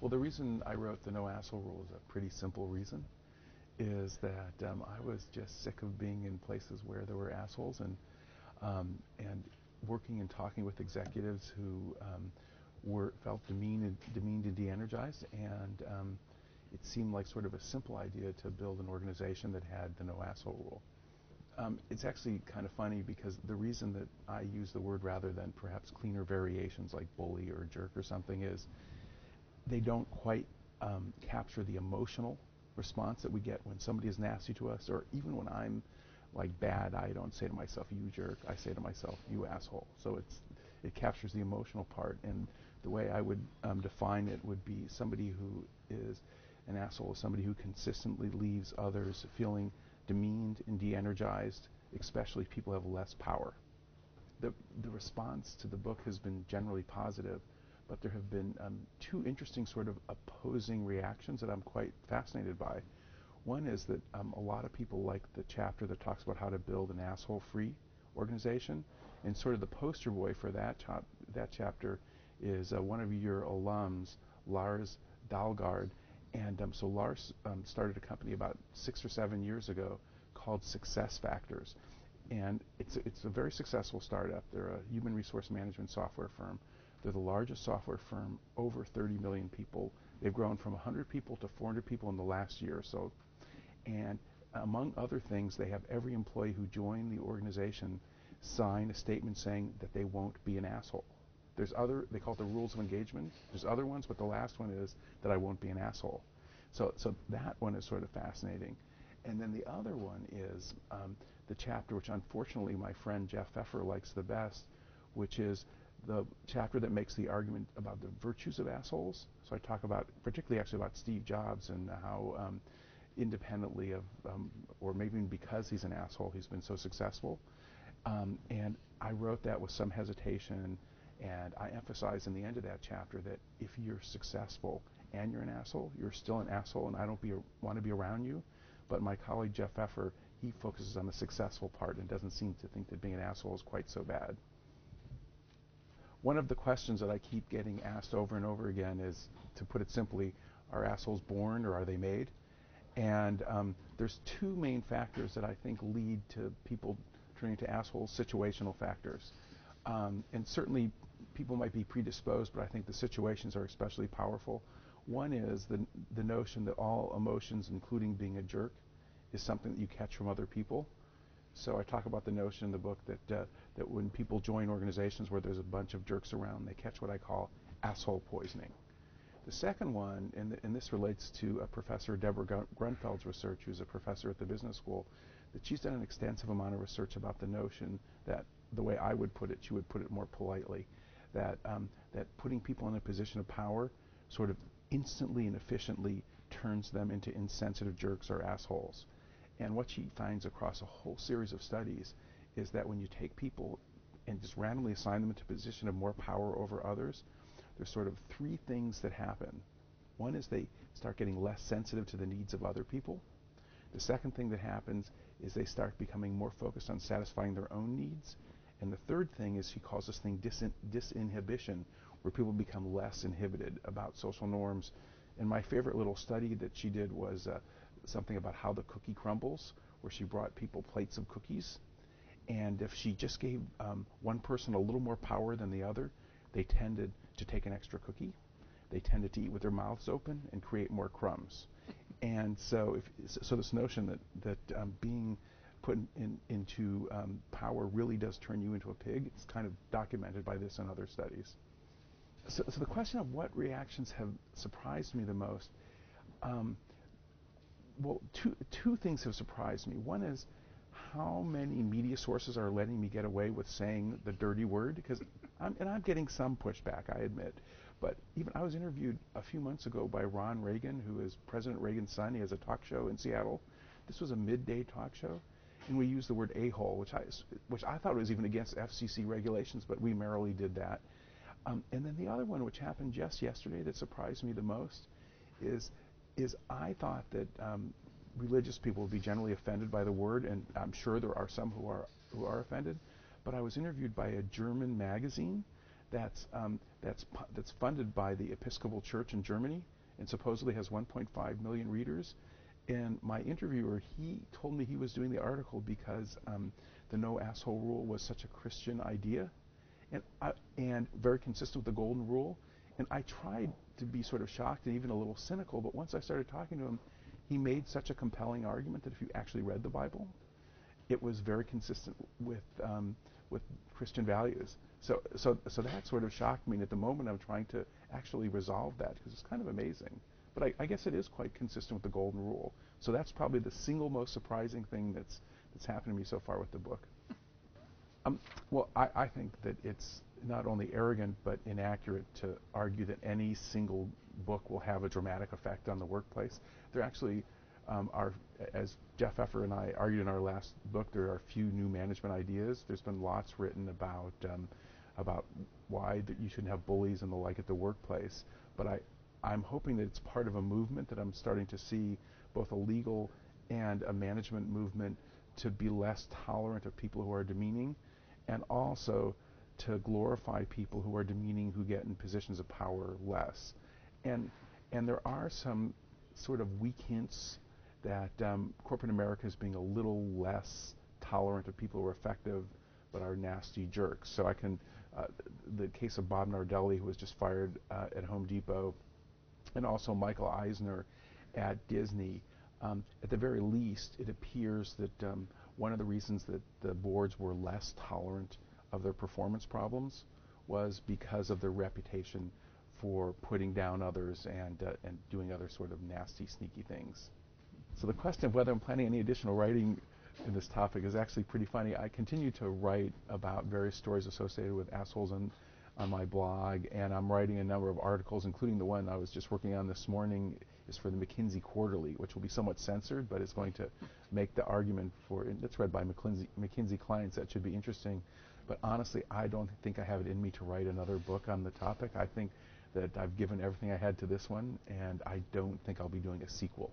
Well, the reason I wrote the no asshole rule is a pretty simple reason, is that I was just sick of being in places where there were assholes, and working and talking with executives who felt demeaned and de-energized, and it seemed like sort of a simple idea to build an organization that had the no asshole rule. It's actually kind of funny because the reason that I use the word rather than perhaps cleaner variations like bully or jerk or something is they don't quite capture the emotional response that we get when somebody is nasty to us, or even when I'm like bad, I don't say to myself, you jerk, I say to myself, you asshole. So it captures the emotional part, and the way I would define it would be somebody who is an asshole is somebody who consistently leaves others feeling demeaned and de-energized, especially if people have less power. The response to the book has been generally positive, but there have been two interesting sort of opposing reactions that I'm quite fascinated by. One is that a lot of people like the chapter that talks about how to build an asshole-free organization, and sort of the poster boy for that chapter is one of your alums, Lars Dalgaard. And so Lars started a company about 6 or 7 years ago called Success Factors. And it's a very successful startup. They're a human resource management software firm. They're the largest software firm, over 30 million people. They've grown from 100 people to 400 people in the last year or so. And among other things, they have every employee who joined the organization sign a statement saying that they won't be an asshole. They call it the rules of engagement. There's other ones, but the last one is that I won't be an asshole. So that one is sort of fascinating. And then the other one is the chapter which unfortunately my friend Jeff Pfeffer likes the best, which is the chapter that makes the argument about the virtues of assholes. So I talk about, particularly actually about Steve Jobs and how independently of, or maybe because he's an asshole, he's been so successful. And I wrote that with some hesitation. And I emphasize in the end of that chapter that if you're successful and you're an asshole, you're still an asshole, and I don't want to be around you. But my colleague Jeff Pfeffer, he focuses on the successful part and doesn't seem to think that being an asshole is quite so bad. One of the questions that I keep getting asked over and over again is, to put it simply, are assholes born or are they made? And there's two main factors that I think lead to people turning to assholes: situational factors. And certainly people might be predisposed, but I think the situations are especially powerful. One is the notion that all emotions, including being a jerk, is something that you catch from other people. So I talk about the notion in the book that when people join organizations where there's a bunch of jerks around, they catch what I call asshole poisoning. The second one, and this relates to Professor Deborah Grunfeld's research, who's a professor at the business school, that she's done an extensive amount of research about the notion that, the way I would put it, she would put it more politely, that putting people in a position of power sort of instantly and efficiently turns them into insensitive jerks or assholes. And what she finds across a whole series of studies is that when you take people and just randomly assign them into a position of more power over others, there's sort of three things that happen. One is they start getting less sensitive to the needs of other people. The second thing that happens is they start becoming more focused on satisfying their own needs. And the third thing is, she calls this thing disinhibition, where people become less inhibited about social norms. And my favorite little study that she did was something about how the cookie crumbles, where she brought people plates of cookies. And if she just gave one person a little more power than the other, they tended to take an extra cookie. They tended to eat with their mouths open and create more crumbs. And so this notion that being put into power really does turn you into a pig, it's kind of documented by this and other studies. So the question of what reactions have surprised me the most, well, two things have surprised me. One is how many media sources are letting me get away with saying the dirty word, because I'm getting some pushback, I admit. But even I was interviewed a few months ago by Ron Reagan, who is President Reagan's son. He has a talk show in Seattle. This was a midday talk show, and we used the word a-hole, which I thought was even against FCC regulations, but we merrily did that. And then the other one, which happened just yesterday, that surprised me the most, is I thought that religious people would be generally offended by the word, and I'm sure there are some who are offended. But I was interviewed by a German magazine that's that's funded by the Episcopal Church in Germany, and supposedly has 1.5 million readers. And my interviewer, he told me he was doing the article because the no asshole rule was such a Christian idea, and very consistent with the golden rule. And I tried to be sort of shocked and even a little cynical, but once I started talking to him, he made such a compelling argument that if you actually read the Bible, it was very consistent with Christian values. So that sort of shocked me. And at the moment, I'm trying to actually resolve that because it's kind of amazing. But I guess it is quite consistent with the golden rule. So that's probably the single most surprising thing that's happened to me so far with the book. Well, I think that it's not only arrogant but inaccurate to argue that any single book will have a dramatic effect on the workplace. There actually are, as Jeff Effer and I argued in our last book, there are a few new management ideas. There's been lots written about why that you shouldn't have bullies and the like at the workplace. But I'm hoping that it's part of a movement that I'm starting to see, both a legal and a management movement, to be less tolerant of people who are demeaning, and also to glorify people who are demeaning, who get in positions of power less. And there are some sort of weak hints that corporate America is being a little less tolerant of people who are effective but are nasty jerks. So the case of Bob Nardelli, who was just fired at Home Depot, and also Michael Eisner at Disney. At the very least, it appears that one of the reasons that the boards were less tolerant of their performance problems was because of their reputation for putting down others and doing other sort of nasty, sneaky things. So the question of whether I'm planning any additional writing in this topic is actually pretty funny. I continue to write about various stories associated with assholes on my blog, and I'm writing a number of articles, including the one I was just working on this morning is for the McKinsey Quarterly, which will be somewhat censored, but it's going to make the argument for, it's read by McKinsey clients, that should be interesting. But honestly, I don't think I have it in me to write another book on the topic. I think that I've given everything I had to this one, and I don't think I'll be doing a sequel.